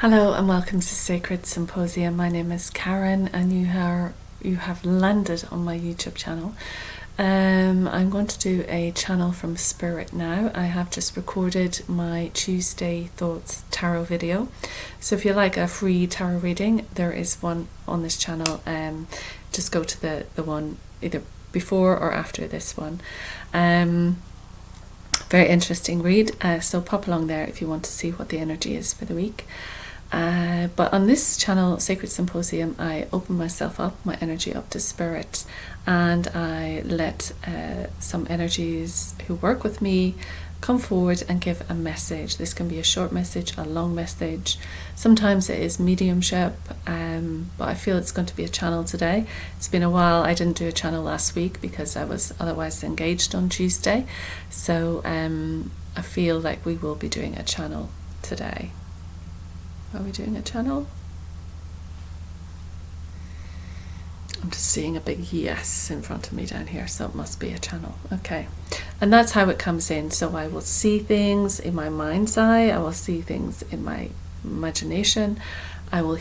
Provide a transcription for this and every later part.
Hello and welcome to Sacred Symposium. My name is Karen and you have landed on my YouTube channel. I'm going to do a channel from Spirit now. I have just recorded my Tuesday Thoughts Tarot video. So if you like a free tarot reading, there is one on this channel. Just go to the one either before or after this one. Very interesting read, so pop along there if you want to see what the energy is for the week. But on this channel, Sacred Symposium, I open myself up, my energy up to spirit, and I let some energies who work with me come forward and give a message. This can be a short message, a long message. Sometimes it is mediumship, but I feel it's going to be a channel today. It's been a while. I didn't do a channel last week because I was otherwise engaged on Tuesday. So I feel like we will be doing a channel today. Are we doing a channel? I'm just seeing a big yes in front of me down here, so it must be a channel. Okay. And that's how it comes in. So I will see things in my mind's eye. I will see things in my imagination. I will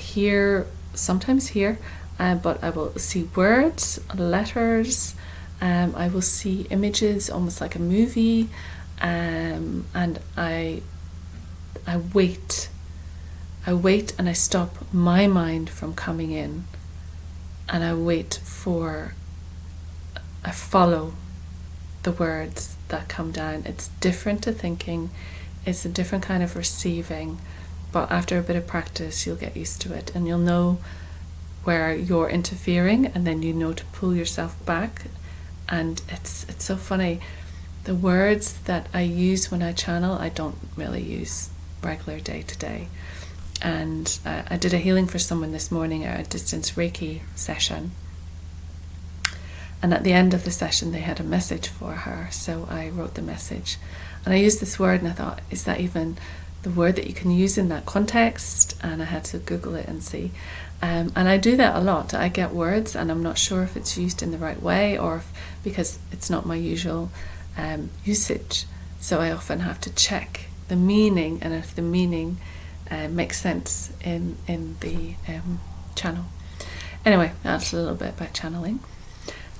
sometimes hear, but I will see words, letters. I will see images, almost like a movie. And I wait. I wait and I stop my mind from coming in, and I follow the words that come down. It's different to thinking, it's a different kind of receiving, but after a bit of practice you'll get used to it and you'll know where you're interfering, and then you know to pull yourself back. And it's so funny, the words that I use when I channel I don't really use regular day to day. And I did a healing for someone this morning at a distance Reiki session. And at the end of the session, they had a message for her. So I wrote the message. And I used this word and I thought, is that even the word that you can use in that context? And I had to Google it and see. And I do that a lot. I get words and I'm not sure if it's used in the right way or because it's not my usual usage. So I often have to check the meaning, and if the meaning makes sense in the channel. Anyway, that's a little bit about channeling.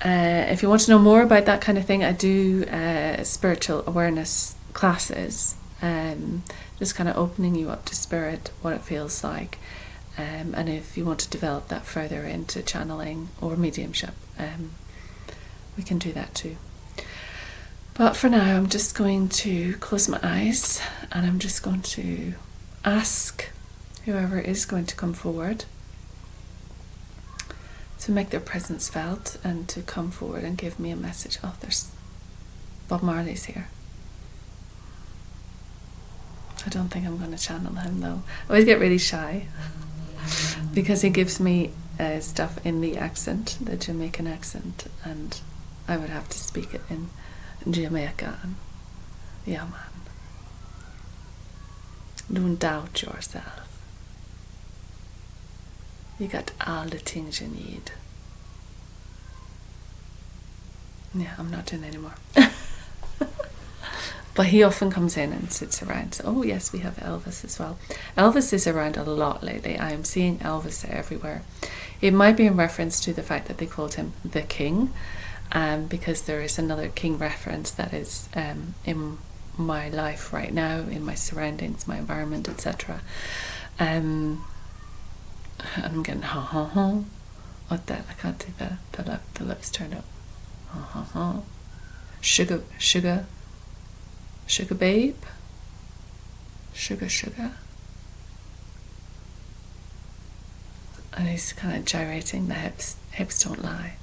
If you want to know more about that kind of thing, I do spiritual awareness classes, just kind of opening you up to spirit, what it feels like, and if you want to develop that further into channeling or mediumship, we can do that too. But for now, I'm just going to close my eyes and I'm just going to ask whoever is going to come forward to make their presence felt and to come forward and give me a message. Oh, there's Bob Marley's here. I don't think I'm going to channel him though. I always get really shy because he gives me stuff in the accent, the Jamaican accent, and I would have to speak it in Jamaica. Yeah, man. Don't doubt yourself. You got all the things you need. Yeah, I'm not doing it anymore. But he often comes in and sits around. So, oh yes, we have Elvis as well. Elvis is around a lot lately. I am seeing Elvis everywhere. It might be in reference to the fact that they called him the King, because there is another King reference that is in my life right now, in my surroundings, my environment, etc. And I'm getting what that, I can't do the lips turned up. Sugar babe, sugar, and he's kind of gyrating the hips don't lie.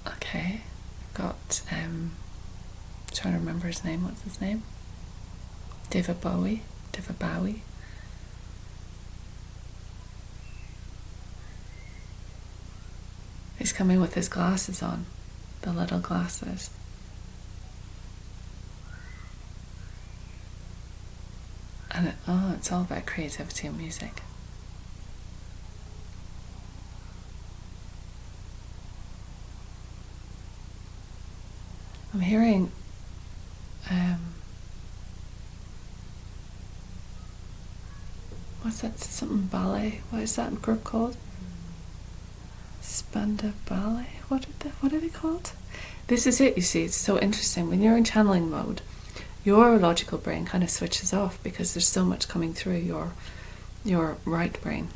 Okay, I've got trying to remember his name. What's his name? David Bowie. He's coming with his glasses on, the little glasses. And it's all about creativity and music. I'm hearing what's that, something ballet, what is that group called? Spanda Ballet, what are they called? This is it, you see. It's so interesting. When you're in channeling mode, your logical brain kind of switches off because there's so much coming through your right brain,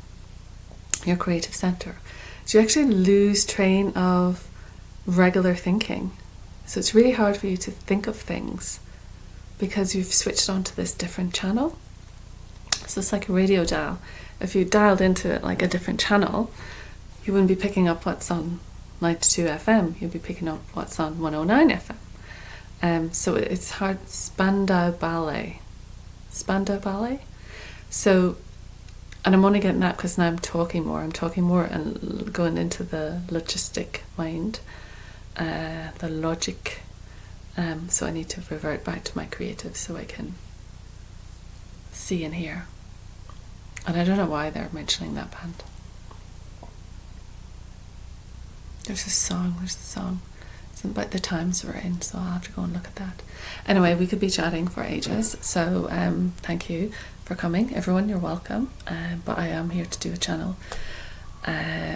your creative center. So you actually lose train of regular thinking. So it's really hard for you to think of things because you've switched on to this different channel. So it's like a radio dial. If you dialed into it like a different channel, you wouldn't be picking up what's on 92 FM. You'd be picking up what's on 109 FM. So it's hard. Spandau Ballet. So, and I'm only getting that because now I'm talking more and going into the logistic mind, the logic. So I need to revert back to my creative so I can see and hear. And I don't know why they're mentioning that band. There's a song. It's about the times we're in, so I'll have to go and look at that. Anyway, we could be chatting for ages, so thank you for coming. Everyone, you're welcome. But I am here to do a channel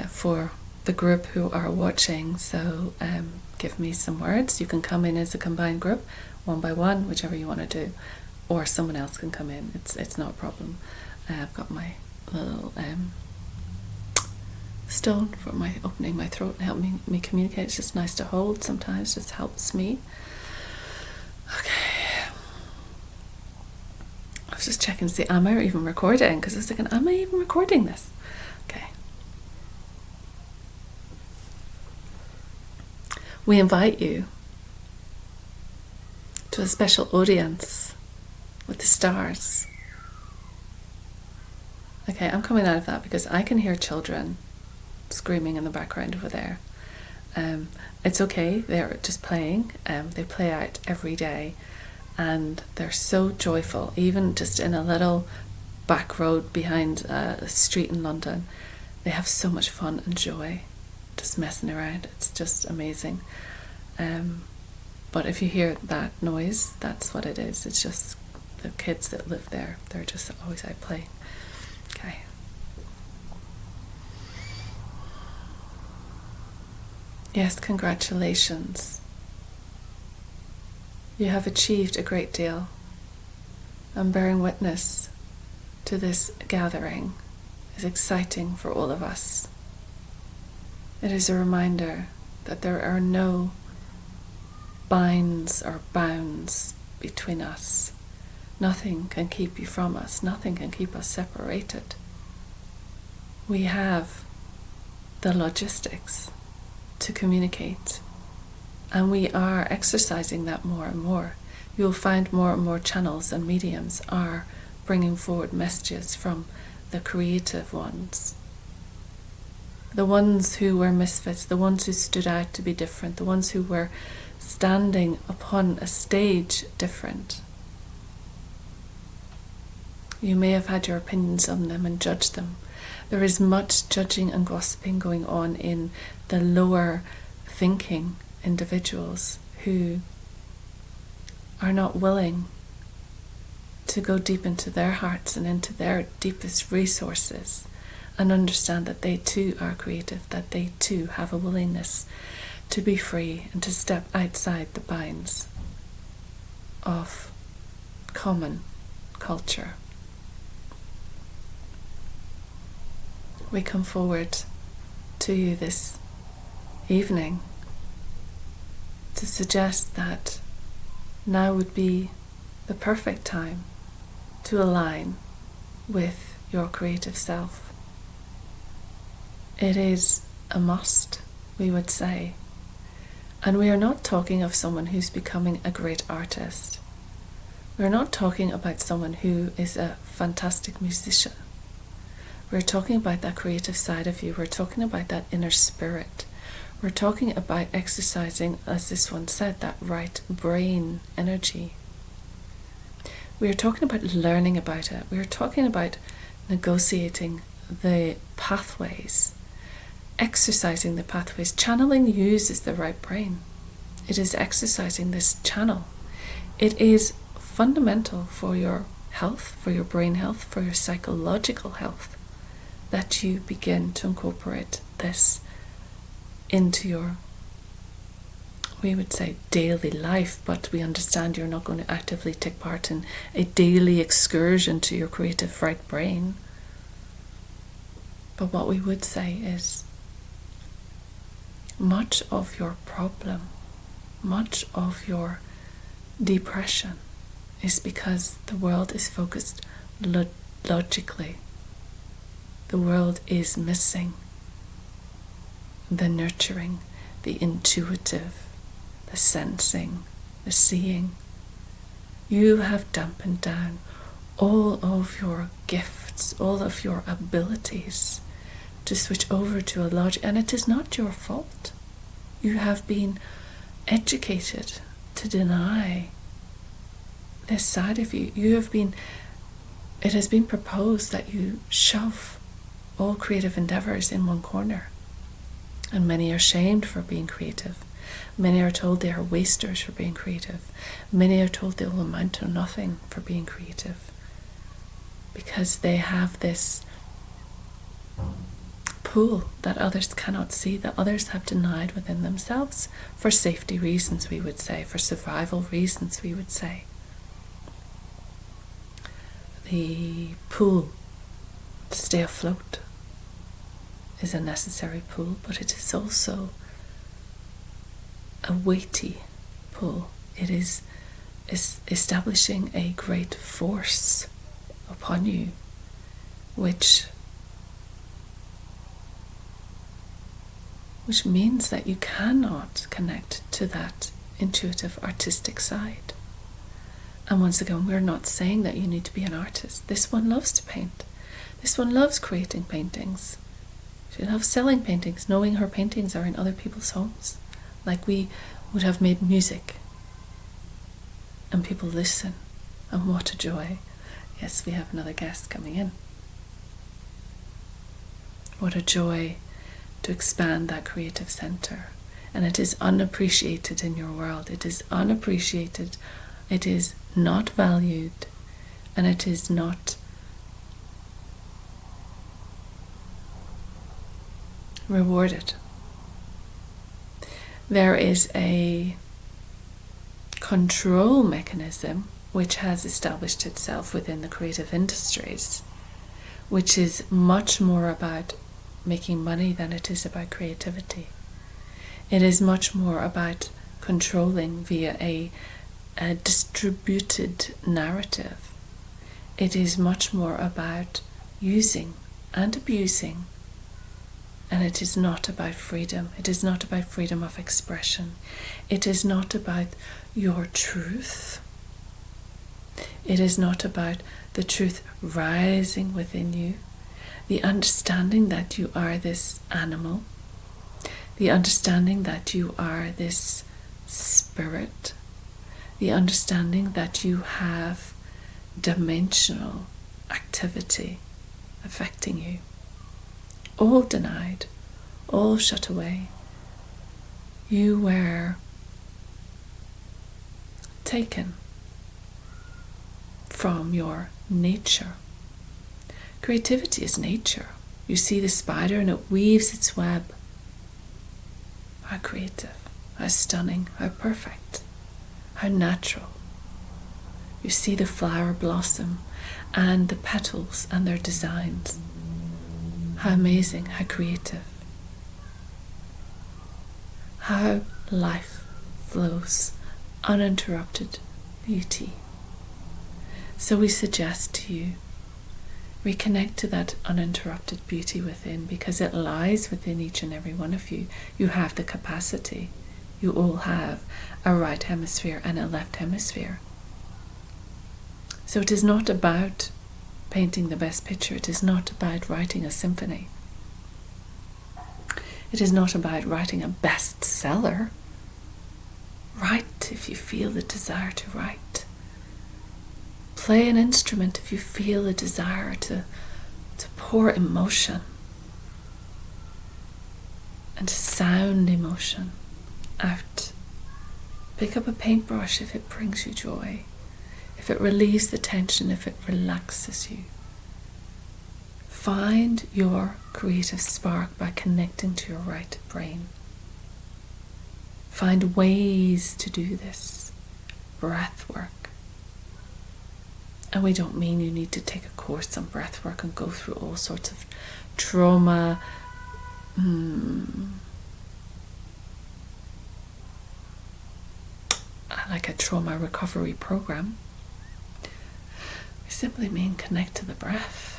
for the group who are watching, so give me some words. You can come in as a combined group, one by one, whichever you want to do, or someone else can come in. It's not a problem. I've got my little stone for my opening my throat and helping me communicate. It's just nice to hold sometimes, just helps me. Okay, I was just checking to see, am I even recording? Because I was thinking, am I even recording this? Okay. We invite you to a special audience with the stars. Okay, I'm coming out of that because I can hear children screaming in the background over there. It's okay, they're just playing. They play out every day and they're so joyful, even just in a little back road behind a street in London. They have so much fun and joy just messing around. It's just amazing. But if you hear that noise, that's what it is. It's just the kids that live there. They're just always out playing. Okay. Yes, congratulations. You have achieved a great deal. And bearing witness to this gathering is exciting for all of us. It is a reminder that there are no binds or bounds between us. Nothing can keep you from us. Nothing can keep us separated. We have the logistics to communicate, and we are exercising that more and more. You'll find more and more channels and mediums are bringing forward messages from the creative ones, the ones who were misfits, the ones who stood out to be different, the ones who were standing upon a stage different. You may have had your opinions on them and judged them. There is much judging and gossiping going on in the lower thinking individuals who are not willing to go deep into their hearts and into their deepest resources and understand that they too are creative, that they too have a willingness to be free and to step outside the bounds of common culture. We come forward to you this evening to suggest that now would be the perfect time to align with your creative self. It is a must, we would say. And we are not talking of someone who's becoming a great artist. We're not talking about someone who is a fantastic musician. We're talking about that creative side of you. We're talking about that inner spirit. We're talking about exercising, as this one said, that right brain energy. We are talking about learning about it. We are talking about negotiating the pathways, exercising the pathways. Channeling uses the right brain. It is exercising this channel. It is fundamental for your health, for your brain health, for your psychological health, that you begin to incorporate this into your, we would say, daily life, but we understand you're not going to actively take part in a daily excursion to your creative right brain. But what we would say is, much of your problem, much of your depression is because the world is focused logically. The world is missing the nurturing, the intuitive, the sensing, the seeing. You have dampened down all of your gifts, all of your abilities to switch over to a logic, and it is not your fault. You have been educated to deny this side of you. It has been proposed that you shove all creative endeavors in one corner, and many are shamed for being creative. Many are told they are wasters for being creative. Many are told they will amount to nothing for being creative, because they have this pool that others cannot see, that others have denied within themselves for safety reasons, we would say, for survival reasons, we would say. The pool to stay afloat is a necessary pool, but it is also a weighty pull. It is establishing a great force upon you, which means that you cannot connect to that intuitive artistic side. And once again, we're not saying that you need to be an artist. This one loves to paint. This one loves creating paintings. She loves selling paintings, knowing her paintings are in other people's homes, like we would have made music and people listen. And what a joy. Yes, we have another guest coming in. What a joy to expand that creative center. And it is unappreciated in your world. It is unappreciated. It is not valued. And it is not rewarded. There is a control mechanism which has established itself within the creative industries, which is much more about making money than it is about creativity. It is much more about controlling via a distributed narrative. It is much more about using and abusing. And it is not about freedom. It is not about freedom of expression. It is not about your truth. It is not about the truth rising within you. The understanding that you are this animal. The understanding that you are this spirit. The understanding that you have dimensional activity affecting you. All denied, all shut away. You were taken from your nature. Creativity is nature. You see the spider and it weaves its web. How creative, how stunning, how perfect, how natural. You see the flower blossom and the petals and their designs. How amazing, how creative. How life flows, uninterrupted beauty. So we suggest to you, reconnect to that uninterrupted beauty within, because it lies within each and every one of you. You have the capacity. You all have a right hemisphere and a left hemisphere. So it is not about painting the best picture. It is not about writing a symphony. It is not about writing a bestseller. Write if you feel the desire to write. Play an instrument if you feel a desire to pour emotion and to sound emotion out. Pick up a paintbrush if it brings you joy. if it relieves the tension, if it relaxes you. Find your creative spark by connecting to your right brain. Find ways to do this. Breath work. And we don't mean you need to take a course on breath work and go through all sorts of trauma, like a trauma recovery program. We simply mean connect to the breath.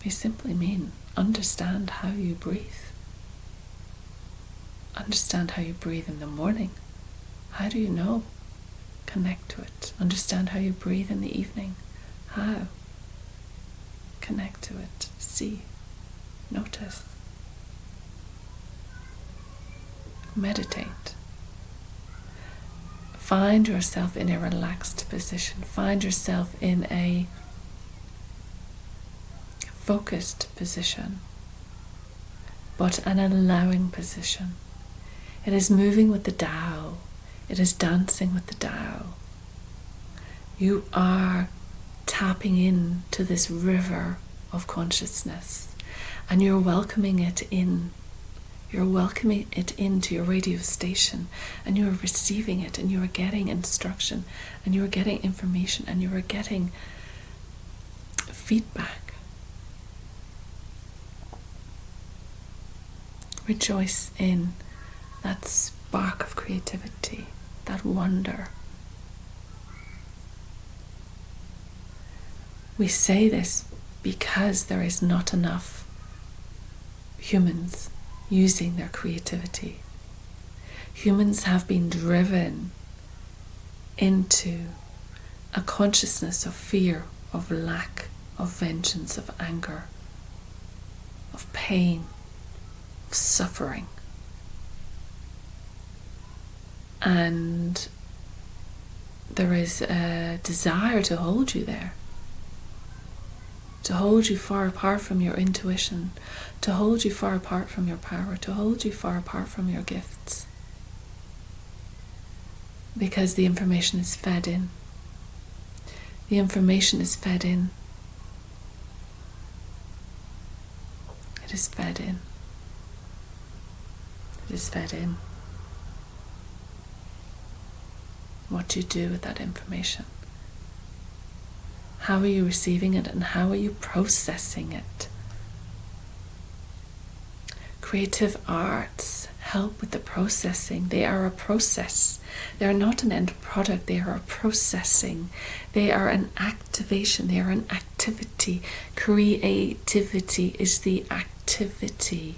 We simply mean understand how you breathe. Understand how you breathe in the morning. How do you know? Connect to it. Understand how you breathe in the evening. How? Connect to it. See. Notice. Meditate. Find yourself in a relaxed position. Find yourself in a focused position, but an allowing position. It is moving with the Tao. It is dancing with the Tao. You are tapping into this river of consciousness, and you're welcoming it in. You're welcoming it into your radio station, and you are receiving it, and you are getting instruction, and you are getting information, and you are getting feedback. Rejoice in that spark of creativity, that wonder. We say this because there is not enough humans using their creativity. Humans have been driven into a consciousness of fear, of lack, of vengeance, of anger, of pain, of suffering. And there is a desire to hold you there, to hold you far apart from your intuition, to hold you far apart from your power, to hold you far apart from your gifts. Because the information is fed in. The information is fed in. It is fed in. It is fed in. What do you do with that information? How are you receiving it, and how are you processing it? Creative arts help with the processing. They are a process. They are not an end product. They are a processing. They are an activation. They are an activity. Creativity is the activity.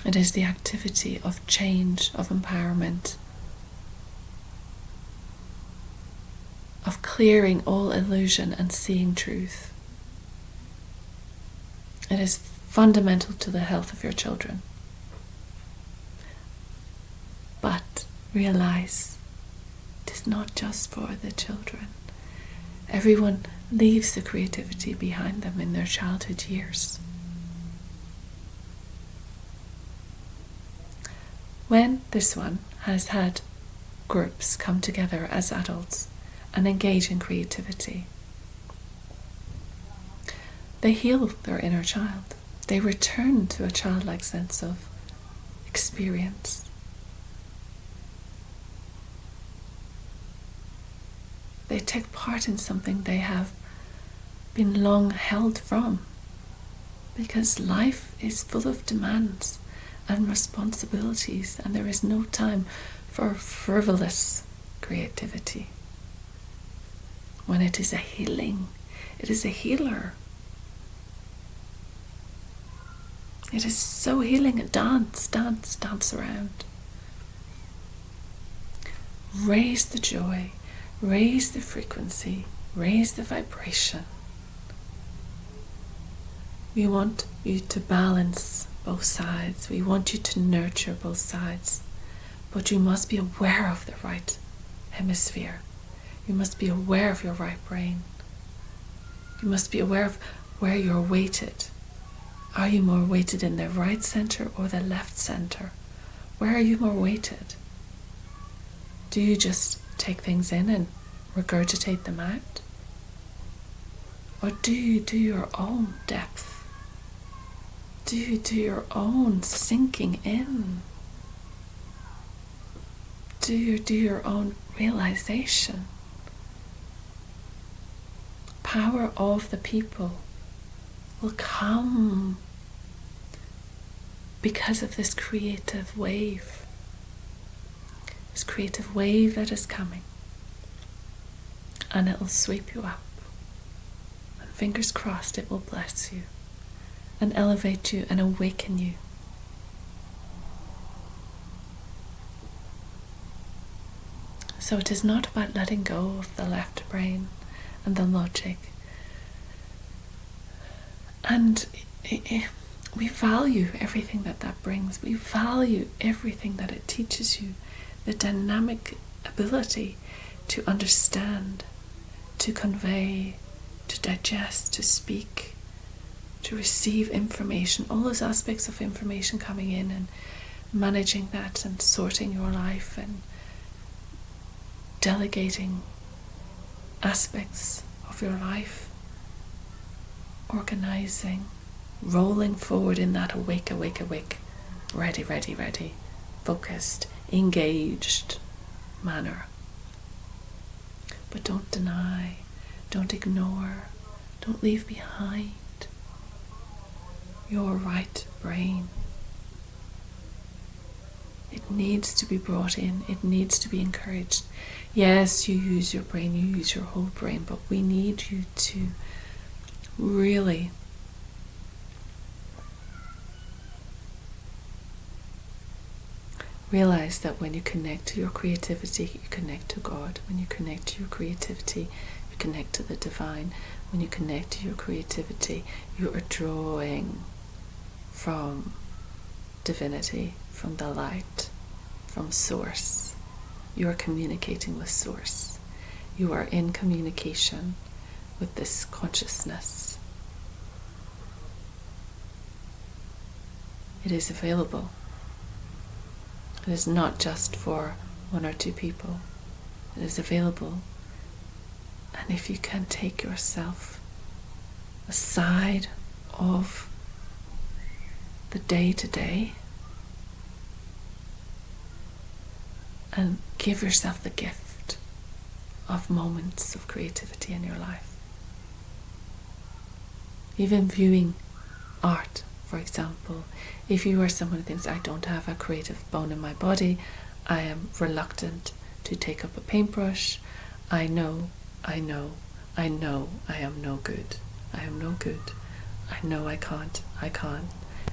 It is the activity of change, of empowerment, of clearing all illusion and seeing truth. It is fundamental to the health of your children. But realize it is not just for the children. Everyone leaves the creativity behind them in their childhood years. When this one has had groups come together as adults and engage in creativity, they heal their inner child. They return to a childlike sense of experience. They take part in something they have been long held from, because life is full of demands and responsibilities, and there is no time for frivolous creativity. When it is a healing, it is a healer. It is so healing. Dance, dance, dance around. Raise the joy, raise the frequency, raise the vibration. We want you to balance both sides. We want you to nurture both sides. But you must be aware of the right hemisphere. You must be aware of your right brain. You must be aware of where you're weighted. Are you more weighted in the right center or the left center? Where are you more weighted? Do you just take things in and regurgitate them out? Or do you do your own depth? Do you do your own sinking in? Do you do your own realization? Power of the people will come because of this creative wave. This creative wave that is coming. And it will sweep you up. And fingers crossed, it will bless you and elevate you and awaken you. So it is not about letting go of the left brain and the logic. And we value everything that brings. We value everything that it teaches you. The dynamic ability to understand, to convey, to digest, to speak, to receive information, all those aspects of information coming in and managing that and sorting your life and delegating aspects of your life, organizing, rolling forward in that awake, ready, focused, engaged manner. But don't deny, don't ignore, don't leave behind your right brain. It needs to be brought in, it needs to be encouraged. Yes, you use your brain, you use your whole brain, but we need you to really realize that when you connect to your creativity, you connect to God. When you connect to your creativity, you connect to the divine. When you connect to your creativity, you are drawing from divinity, from the light, from source. You are communicating with source. You are in communication with this consciousness. It is available. It is not just for one or two people. It is available. And if you can take yourself aside of the day-to-day and give yourself the gift of moments of creativity in your life. Even viewing art, for example. If you are someone who thinks, I don't have a creative bone in my body, I am reluctant to take up a paintbrush, I know I am no good. I am no good. I know I can't,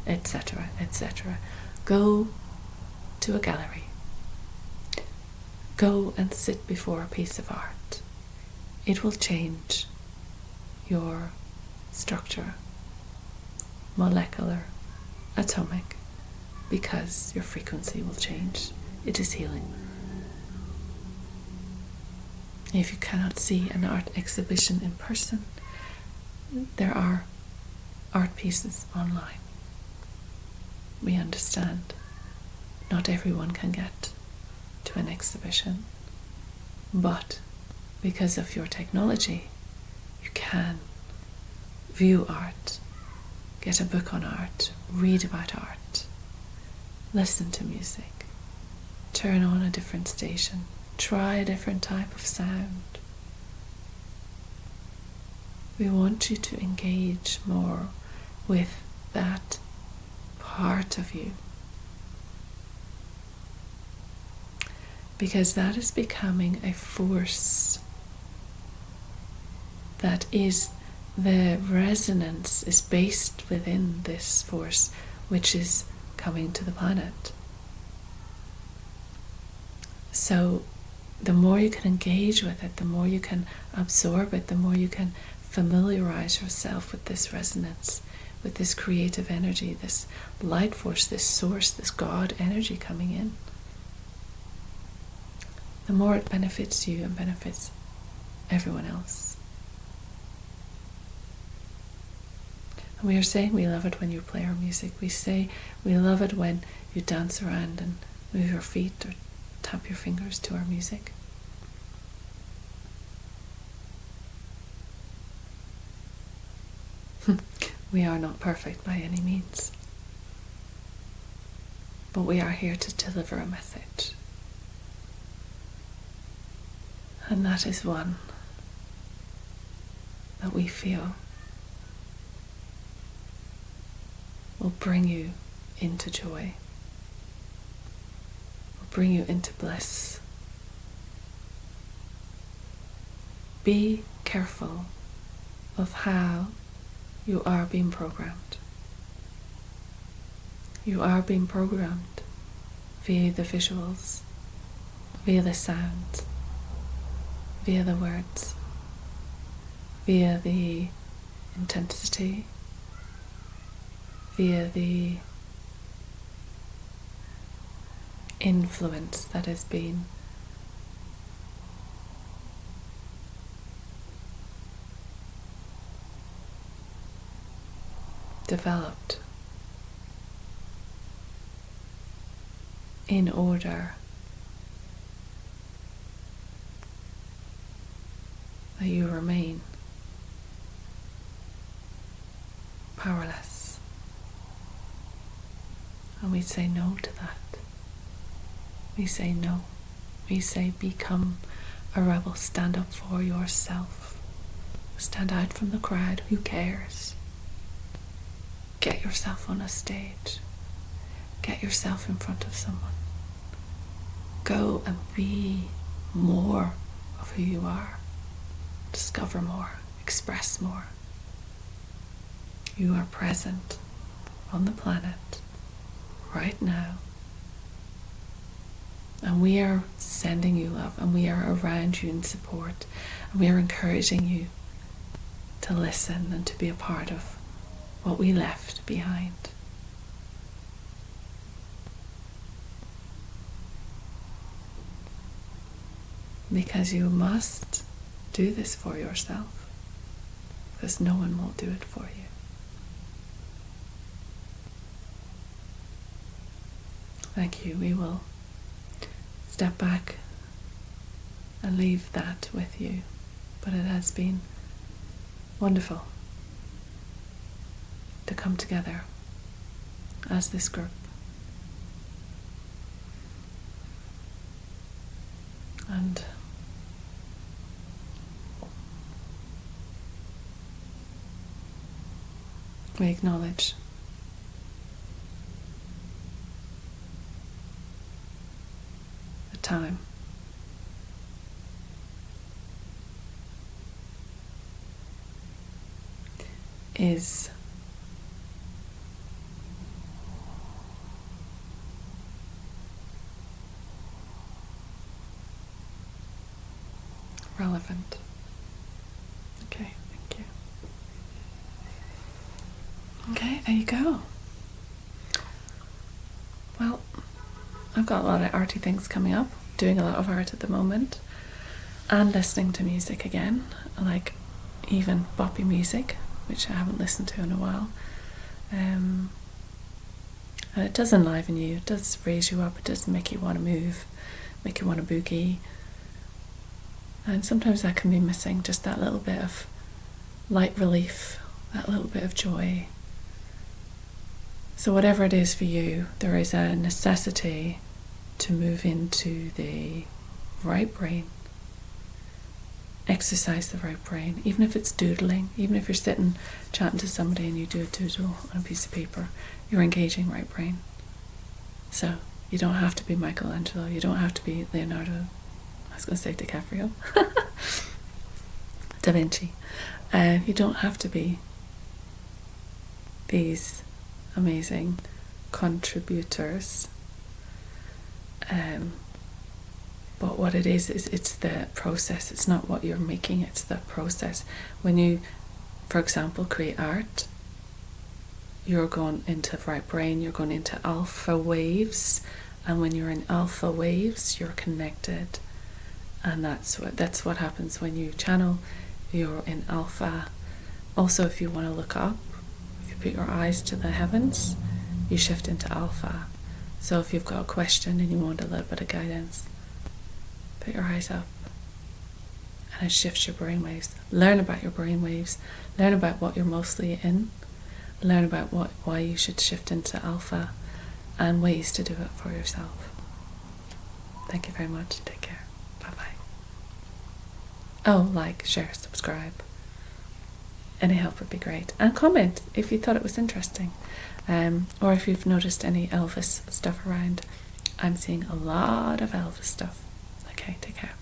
etc., etc. Go to a gallery. Go and sit before a piece of art. It will change your structure, molecular, atomic, because your frequency will change. It is healing. If you cannot see an art exhibition in person, there are art pieces online. We understand not everyone can get to an exhibition, but because of your technology, you can view art, get a book on art, read about art, listen to music, turn on a different station, try a different type of sound. We want you to engage more with that part of you, because that is becoming a force that is, the resonance is based within this force which is coming to the planet. So the more you can engage with it, the more you can absorb it, the more you can familiarize yourself with this resonance, with this creative energy, this light force, this source, this God energy coming in, the more it benefits you and benefits everyone else. And we are saying we love it when you play our music. We say we love it when you dance around and Move your feet or tap your fingers to our music. We are not perfect by any means, but we are here to deliver a message. And that is one that we feel will bring you into joy, will bring you into bliss. Be careful of how you are being programmed. You are being programmed via the visuals, via the sounds, via the words, via the intensity, via the influence that has been developed in order that you remain powerless. And we say no to that. We say no. We say become a rebel. Stand up for yourself. Stand out from the crowd. Who cares? Get yourself on a stage. Get yourself in front of someone. Go and be more of who you are. Discover more. Express more. You are present on the planet right now. And we are sending you love, and we are around you in support, and we are encouraging you to listen and to be a part of what we left behind. Because you must do this for yourself, because no one will do it for you. Thank you. We will step back and leave that with you. But it has been wonderful to come together as this group. And we acknowledge the time is relevant. Okay, thank you. Okay, there you go. Well, I've got a lot of arty things coming up, doing a lot of art at the moment, and listening to music again, like even boppy music, which I haven't listened to in a while. And it does enliven you, it does raise you up, it does make you want to move, make you want to boogie. And sometimes that can be missing, just that little bit of light relief, that little bit of joy. So whatever it is for you, there is a necessity to move into the right brain. Exercise the right brain, even if it's doodling, even if you're sitting chatting to somebody and you do a doodle on a piece of paper, you're engaging right brain. So you don't have to be Michelangelo, you don't have to be Leonardo, I was going to say DiCaprio, Da Vinci. You don't have to be these amazing contributors. But what it is it's the process. It's not what you're making, it's the process. When you, for example, create art, you're going into right brain, you're going into alpha waves, and when you're in alpha waves, you're connected. And that's what happens when you channel. You're in alpha. Also, if you want to look up, if you put your eyes to the heavens, you shift into alpha. So if you've got a question and you want a little bit of guidance, put your eyes up, and it shifts your brainwaves. Learn about your brainwaves. Learn about what you're mostly in. Learn about why you should shift into alpha, and ways to do it for yourself. Thank you very much. Take care. Bye-bye. Oh, like, share, subscribe. Any help would be great. And comment if you thought it was interesting. Or if you've noticed any Elvis stuff around. I'm seeing a lot of Elvis stuff. Okay, take care.